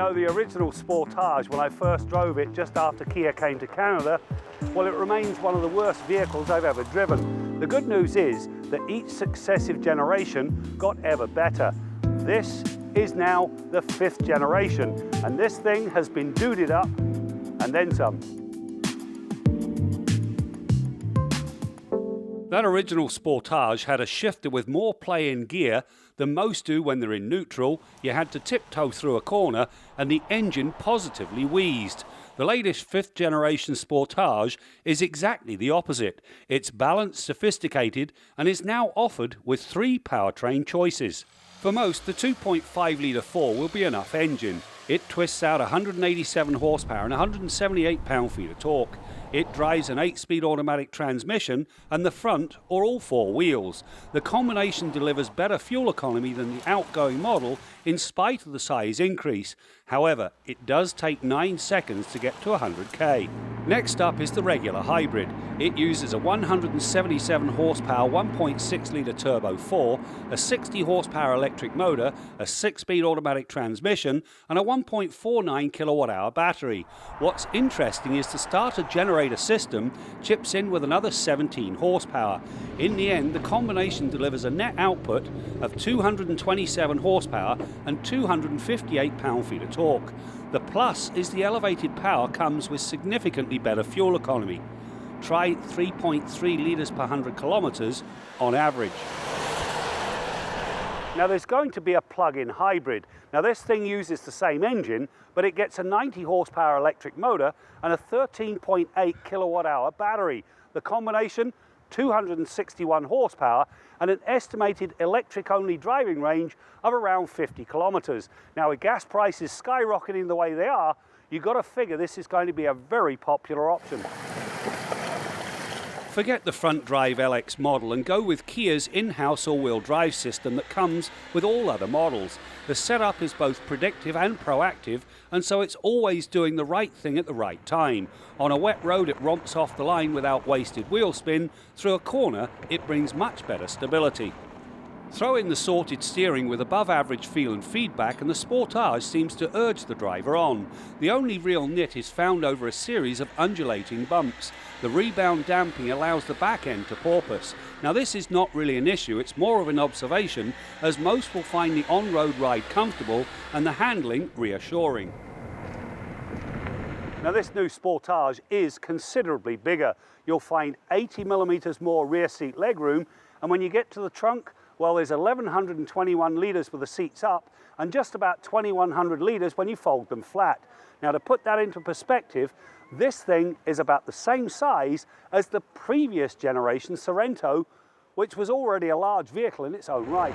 know, the original Sportage, when I first drove it just after Kia came to Canada, well, it remains one of the worst vehicles I've ever driven. The good news is that each successive generation got ever better. This is now the 5th generation, and this thing has been duded up and then some. That original Sportage had a shifter with more play in gear than most do when they're in neutral. You had to tiptoe through a corner and the engine positively wheezed. The latest 5th generation Sportage is exactly the opposite. It's balanced, sophisticated, and is now offered with 3 powertrain choices. For most, the 2.5 litre 4 will be enough engine. It twists out 187 horsepower and 178 pound-feet of torque. It drives an 8-speed automatic transmission and the front or all 4 wheels. The combination delivers better fuel economy than the outgoing model in spite of the size increase. However, it does take 9 seconds to get to 100k. Next up is the regular hybrid. It uses a 177 horsepower 1.6 litre turbo 4, a 60 horsepower electric motor, a 6-speed automatic transmission and a 1.49 kilowatt hour battery. What's interesting is the starter generator system chips in with another 17 horsepower. In the end, the combination delivers a net output of 227 horsepower and 258 pound-feet of torque. The plus is the elevated power comes with significantly better fuel economy. Try 3.3 litres per 100 kilometres on average. Now there's going to be a plug-in hybrid. Now this thing uses the same engine, but it gets a 90 horsepower electric motor and a 13.8 kilowatt hour battery. The combination, 261 horsepower and an estimated electric-only driving range of around 50 kilometres. Now with gas prices skyrocketing the way they are, you've got to figure this is going to be a very popular option. Forget the front drive LX model and go with Kia's in-house all-wheel drive system that comes with all other models. The setup is both predictive and proactive, and so it's always doing the right thing at the right time. On a wet road it romps off the line without wasted wheel spin. Through a corner it brings much better stability. Throw in the sorted steering with above average feel and feedback and the Sportage seems to urge the driver on. The only real nit is found over a series of undulating bumps. The rebound damping allows the back end to porpoise. Now this is not really an issue, it's more of an observation as most will find the on-road ride comfortable and the handling reassuring. Now this new Sportage is considerably bigger. You'll find 80mm more rear seat legroom, and when you get to the trunk, well, there's 1,121 litres with the seats up and just about 2,100 litres when you fold them flat. Now to put that into perspective, this thing is about the same size as the previous generation Sorento, which was already a large vehicle in its own right.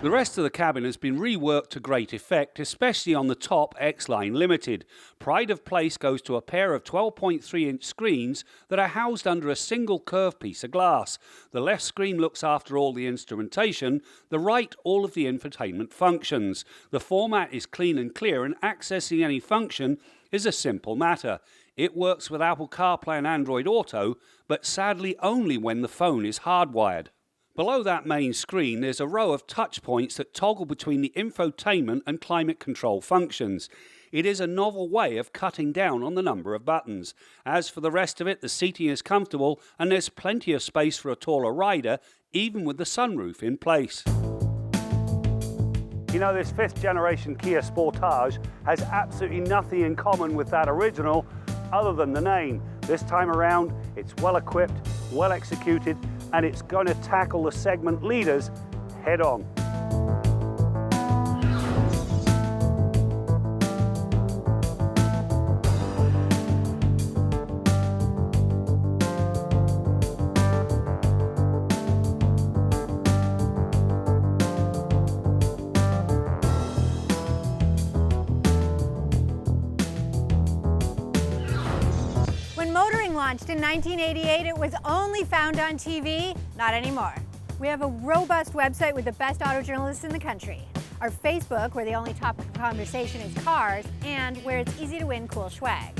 The rest of the cabin has been reworked to great effect, especially on the top X-Line Limited. Pride of place goes to a pair of 12.3-inch screens that are housed under a single curved piece of glass. The left screen looks after all the instrumentation, the right all of the infotainment functions. The format is clean and clear, and accessing any function is a simple matter. It works with Apple CarPlay and Android Auto, but sadly only when the phone is hardwired. Below that main screen, there's a row of touch points that toggle between the infotainment and climate control functions. It is a novel way of cutting down on the number of buttons. As for the rest of it, the seating is comfortable and there's plenty of space for a taller rider, even with the sunroof in place. You know, this 5th generation Kia Sportage has absolutely nothing in common with that original other than the name. This time around, it's well equipped, well executed, and it's going to tackle the segment leaders head on. When motoring launched in 1988, it was only found on TV. Not anymore. We have a robust website with the best auto journalists in the country. Our Facebook, where the only topic of conversation is cars, and where it's easy to win cool swag.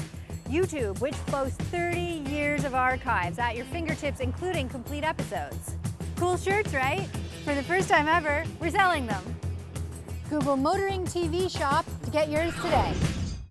YouTube, which boasts 30 years of archives at your fingertips, including complete episodes. Cool shirts, right? For the first time ever, we're selling them. Google Motoring TV Shop to get yours today.